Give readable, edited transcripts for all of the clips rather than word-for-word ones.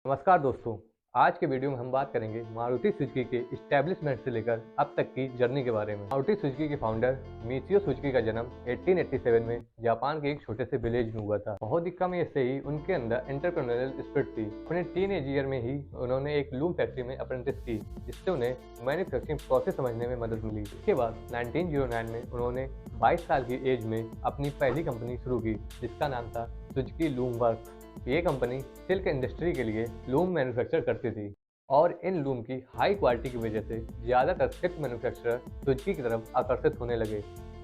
नमस्कार दोस्तों। आज के वीडियो में हम बात करेंगे मारुति सुजुकी के इस्टेब्लिशमेंट से लेकर अब तक की जर्नी के बारे में। मारुति सुजुकी के फाउंडर मिचियो सुजुकी का जन्म 1887 में जापान के एक छोटे से विलेज में हुआ था। बहुत ही कम एज से ही उनके अंदर एंटरप्रेन्योरियल स्पिरिट थी। अपने टीनेज ईयर में ही उन्होंने एक लूम फैक्ट्री में अप्रेंटिस की, जिससे उन्हें मैन्युफैक्चरिंग प्रोसेस समझने में मदद मिली। इसके बाद 1909 में उन्होंने 22 साल की एज में अपनी पहली कंपनी शुरू की, जिसका नाम था सुजुकी लूम वर्क्स। ये कंपनी सिल्क इंडस्ट्री के लिए लूम मैन्युफैक्चर करती थी और इन लूम की हाई क्वालिटी की वजह से ज़्यादातर सिल्क मैन्युफैक्चरर सुजुकी की तरफ आकर्षित होने लगे।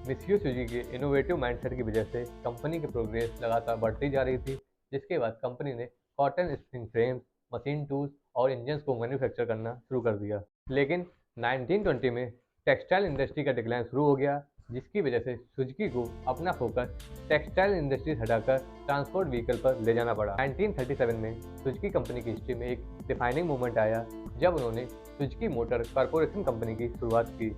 मित्सुयो सुजुकी के इनोवेटिव माइंडसेट की वजह से कंपनी की प्रोग्रेस लगातार बढ़ती जा रही थी, जिसके बाद कंपनी ने cotton spring frames, machine tools और इंजन्स को मैन्युफैक्चर करना शुरू कर दिया। लेकिन 1920 में टेक्सटाइल इंडस्ट्री का डिक्लाइन शुरू हो गया, जिसकी वजह से सुजुकी को अपना फोकस टेक्सटाइल इंडस्ट्री हटाकर ट्रांसपोर्ट व्हीकल पर ले जाना पड़ा। 1937 में सुजुकी कंपनी की हिस्ट्री में एक डिफाइनिंग मोमेंट आया, जब उन्होंने सुजुकी मोटर कॉर्पोरेशन कंपनी की शुरुआत की।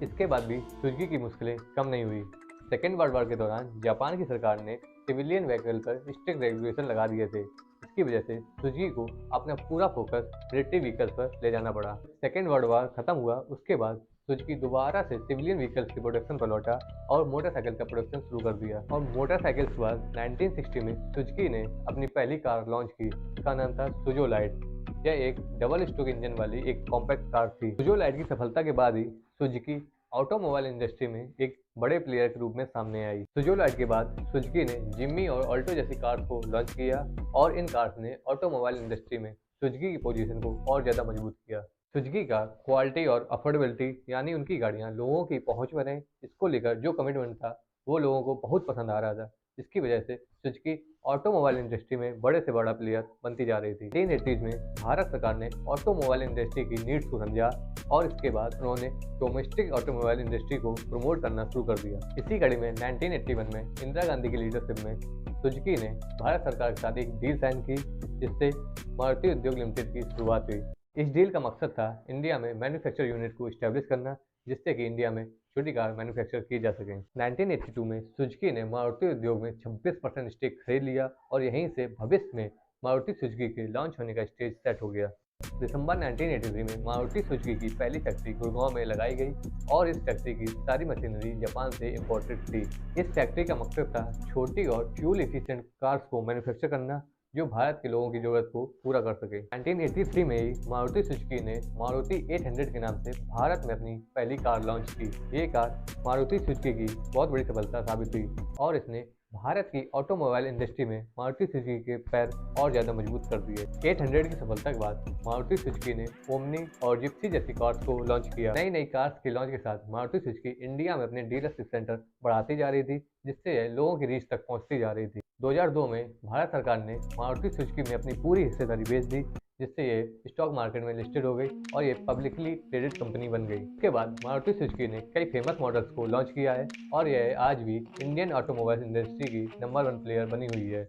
इसके बाद भी सुजुकी की मुश्किलें कम नहीं हुई। सेकेंड वर्ल्ड वॉर के दौरान जापान की सरकार ने सिविलियन व्हीकल पर स्ट्रिक्ट रेगुलेशन लगा दिए थे। इसकी वजह से सुजुकी को अपना पूरा फोकस मिलिट्री व्हीकल्स पर ले जाना पड़ा। सेकेंड वर्ल्ड वॉर खत्म हुआ, उसके बाद सुजुकी दोबारा से सिविलियन व्हीकल्स की प्रोडक्शन पर लौटा और मोटरसाइकिल का प्रोडक्शन शुरू कर दिया। और मोटरसाइकिल्स के बाद 1960 में सुजुकी ने अपनी पहली कार लॉन्च की, जिसका नाम था सुजो लाइट। यह एक डबल स्ट्रोक इंजन वाली एक कॉम्पैक्ट कार थी। सुजो लाइट की सफलता के बाद ही सुजुकी ऑटोमोबाइल इंडस्ट्री में एक बड़े प्लेयर के रूप में सामने आई। सुजो लाइट के बाद सुजुकी ने जिम्मी और ऑल्टो जैसी कार्स को लॉन्च किया और इन कार्स ने ऑटोमोबाइल इंडस्ट्री में सुजुकी की पोजीशन को और ज़्यादा मजबूत किया। सुजुकी का क्वालिटी और अफोर्डेबिलिटी, यानी उनकी गाड़ियां लोगों की पहुंच में रहें, इसको लेकर जो कमिटमेंट था वो लोगों को बहुत पसंद आ रहा था, जिसकी वजह से सुजुकी ऑटोमोबाइल इंडस्ट्री में बड़े से बड़ा प्लेयर बनती जा रही थी। 1980s में भारत सरकार ने ऑटोमोबाइल इंडस्ट्री की नीड्स को समझा और इसके बाद उन्होंने डोमेस्टिक ऑटोमोबाइल इंडस्ट्री को प्रमोट करना शुरू कर दिया। इसी कड़ी में 1981 में इंदिरा गांधी की लीडरशिप में सुजुकी ने भारत सरकार के साथ एक डील साइन की, जिससे मारुति उद्योग लिमिटेड की शुरुआत हुई। इस डील का मकसद था इंडिया में मैन्युफैक्चर यूनिट को इस्टेब्लिश करना, जिससे कि इंडिया में छोटी कार मैन्युफैक्चर की जा सके। 1982 में सुजुकी ने मारुति उद्योग में 26% स्टेक खरीद लिया और यहीं से भविष्य में मारुति सुजुकी के लॉन्च होने का स्टेज सेट हो गया। दिसंबर 1983 में मारुति सुजुकी की पहली फैक्ट्री गुड़गांव में लगाई गई और इस फैक्ट्री की सारी मशीनरी जापान से इम्पोर्टेड थी। इस फैक्ट्री का मकसद था छोटी और फ्यूल एफिशिएंट कार्स को मैन्युफैक्चर करना, जो भारत के लोगों की जरूरत को पूरा कर सके। 1983 में ही मारुति सुजुकी ने मारुति 800 के नाम से भारत में अपनी पहली कार लॉन्च की। ये कार मारुति सुजुकी की बहुत बड़ी सफलता साबित हुई और इसने भारत की ऑटोमोबाइल इंडस्ट्री में मारुति सुजुकी के पैर और ज्यादा मजबूत कर दिए। 800 की सफलता के बाद मारुति सुजुकी ने ओमनी और जिप्सी जैसी कार्स को लॉन्च किया। नई नई कार्स के लॉन्च के साथ मारुति सुजुकी इंडिया में अपने डीलरशिप सेंटर बढ़ाती जा रही थी, जिससे यह लोगों की रीच तक पहुंचती जा रही थी। 2002 में भारत सरकार ने मारुति सुजुकी में अपनी पूरी हिस्सेदारी बेच दी, जिससे ये स्टॉक मार्केट में लिस्टेड हो गई और ये पब्लिकली ट्रेडेड कंपनी बन गई। इसके बाद मारुति सुजुकी ने कई फेमस मॉडल्स को लॉन्च किया है और यह आज भी इंडियन ऑटोमोबाइल इंडस्ट्री की नंबर 1 प्लेयर बनी हुई है।